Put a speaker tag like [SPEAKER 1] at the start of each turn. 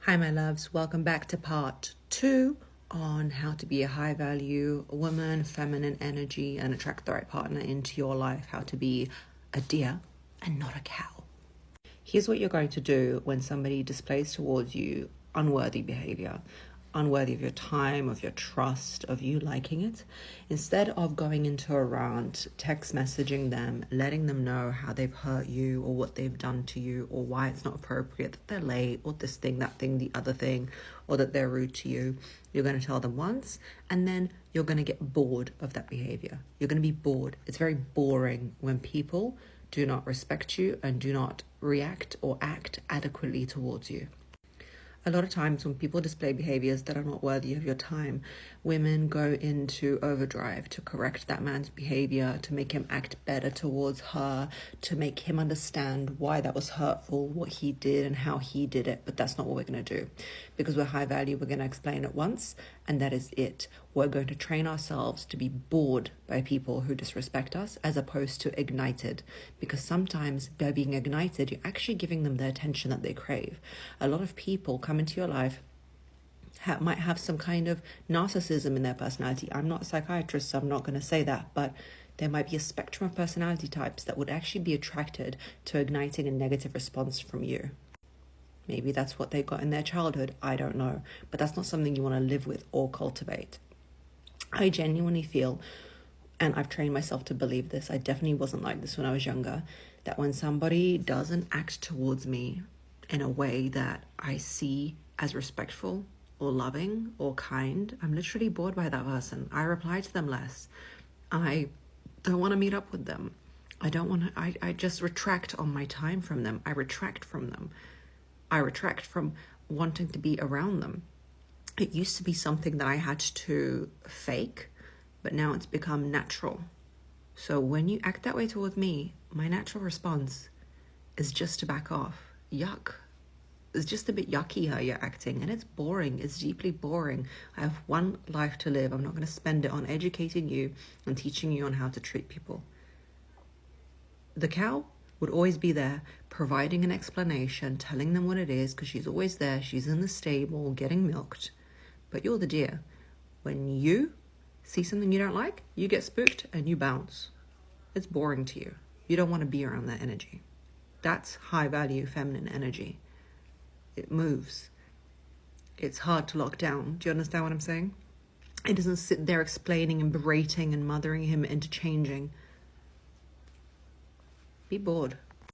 [SPEAKER 1] Hi, my loves. Welcome back to part 2 on how to be a high value woman, feminine energy, and attract the right partner into your life. How to be a deer and not a cow. Here's what you're going to do when somebody displays towards you unworthy behavior, unworthy of your time, of your trust, of you liking it. Instead of going into a rant, text messaging them, letting them know how they've hurt you or what they've done to you or why it's not appropriate that they're late or this thing, that thing, the other thing, or that they're rude to you, you're going to tell them once and then you're going to get bored of that behavior. You're going to be bored. It's very boring when people do not respect you and do not react or act adequately towards you. A lot of times when people display behaviors that are not worthy of your time, women go into overdrive to correct that man's behavior, to make him act better towards her, to make him understand why that was hurtful, what he did and how he did it. But that's not what we're going to do. Because we're high value, we're going to explain it once and that is it. We're going to train ourselves to be bored by people who disrespect us as opposed to ignited. Because sometimes by being ignited, you're actually giving them the attention that they crave. A lot of people come into your life might have some kind of narcissism in their personality. I'm not a psychiatrist, so I'm not going to say that, but there might be a spectrum of personality types that would actually be attracted to igniting a negative response from you. Maybe that's what they got in their childhood. I don't know. But that's not something you want to live with or cultivate. I genuinely feel, and I've trained myself to believe this, I definitely wasn't like this when I was younger, that when somebody doesn't act towards me in a way that I see as respectful or loving or kind, I'm literally bored by that person. I reply to them less. I don't want to meet up with them. I just retract on my time from them. I retract from them. I retract from wanting to be around them. It used to be something that I had to fake, but now it's become natural. So when you act that way towards me, my natural response is just to back off. Yuck. It's just a bit yucky how you're acting, and it's boring. It's deeply boring. I have one life to live. I'm not going to spend it on educating you and teaching you on how to treat people. The cow would always be there, providing an explanation, telling them what it is, because she's always there. She's in the stable, getting milked. But you're the deer. When you see something you don't like, you get spooked and you bounce. It's boring to you. You don't want to be around that energy. That's high value feminine energy. It moves. It's hard to lock down. Do you understand what I'm saying? It doesn't sit there explaining and berating and mothering him into changing. Be bored.